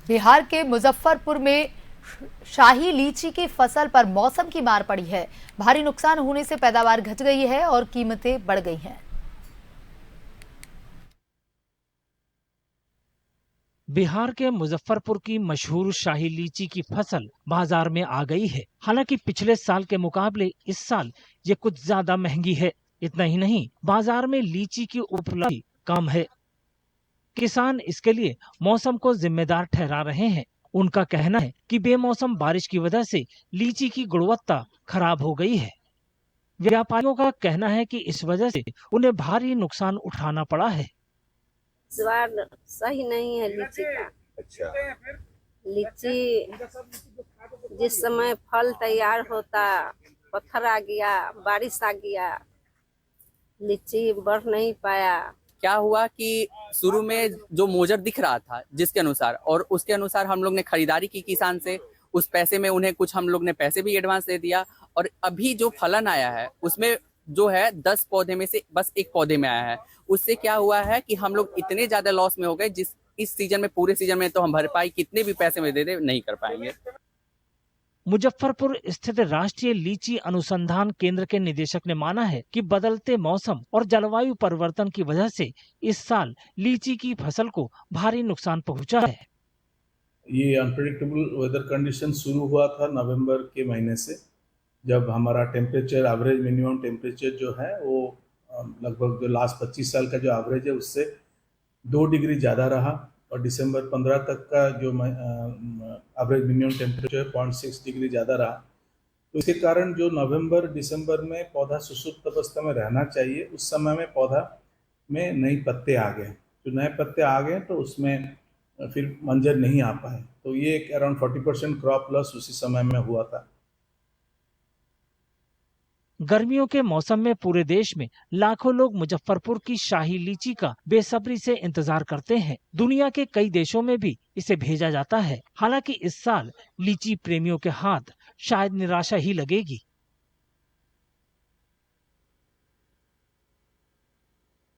बिहार के मुजफ्फरपुर में शाही लीची की फसल पर मौसम की मार पड़ी है। भारी नुकसान होने से पैदावार घट गई है और कीमतें बढ़ गई हैं। बिहार के मुजफ्फरपुर की मशहूर शाही लीची की फसल बाजार में आ गई है। हालांकि पिछले साल के मुकाबले इस साल ये कुछ ज्यादा महंगी है। इतना ही नहीं, बाजार में लीची की उपलब्धि कम है। किसान इसके लिए मौसम को जिम्मेदार ठहरा रहे हैं। उनका कहना है कि बेमौसम बारिश की वजह से लीची की गुणवत्ता खराब हो गई है। व्यापारियों का कहना है कि इस वजह से उन्हें भारी नुकसान उठाना पड़ा है। इस बार सही नहीं है लीची का। अच्छा। लीची जिस समय फल तैयार होता, पत्थर आ गया, बारिश आ गया, लीची बढ़ नहीं पाया। क्या हुआ कि शुरू में जो मोजर दिख रहा था जिसके अनुसार, और उसके अनुसार हम लोग ने खरीदारी की किसान से, उस पैसे में उन्हें कुछ हम लोग ने पैसे भी एडवांस दे दिया। और अभी जो फलन आया है उसमें जो है 10 पौधे में से बस एक पौधे में आया है। उससे क्या हुआ है कि हम लोग इतने ज्यादा लॉस में हो गए, जिस इस सीजन में, पूरे सीजन में तो हम भरपाई कितने भी पैसे में दे दे नहीं कर पाएंगे। मुजफ्फरपुर स्थित राष्ट्रीय लीची अनुसंधान केंद्र के निदेशक ने माना है कि बदलते मौसम और जलवायु परिवर्तन की वजह से इस साल लीची की फसल को भारी नुकसान पहुंचा है। ये अनप्रेडिक्टेबल वेदर कंडीशन शुरू हुआ था नवंबर के महीने से, जब हमारा टेम्परेचर, एवरेज मिनिमम टेम्परेचर जो है वो लगभग जो लास्ट 25 साल का जो एवरेज है उससे 2 डिग्री ज़्यादा रहा। और दिसंबर 15 तक का जो एवरेज मिनिमम टेम्परेचर 0.6 डिग्री ज़्यादा रहा। तो इसके कारण जो नवंबर दिसंबर में पौधा सुसुप्त अवस्था में रहना चाहिए, उस समय में पौधा में नए पत्ते आ गए। जो नए पत्ते आ गए तो उसमें फिर मंजर नहीं आ पाए। तो ये अराउंड 40% क्रॉप लॉस उसी समय में हुआ था। गर्मियों के मौसम में पूरे देश में लाखों लोग मुजफ्फरपुर की शाही लीची का बेसब्री से इंतजार करते हैं। दुनिया के कई देशों में भी इसे भेजा जाता है। हालांकि इस साल लीची प्रेमियों के हाथ शायद निराशा ही लगेगी।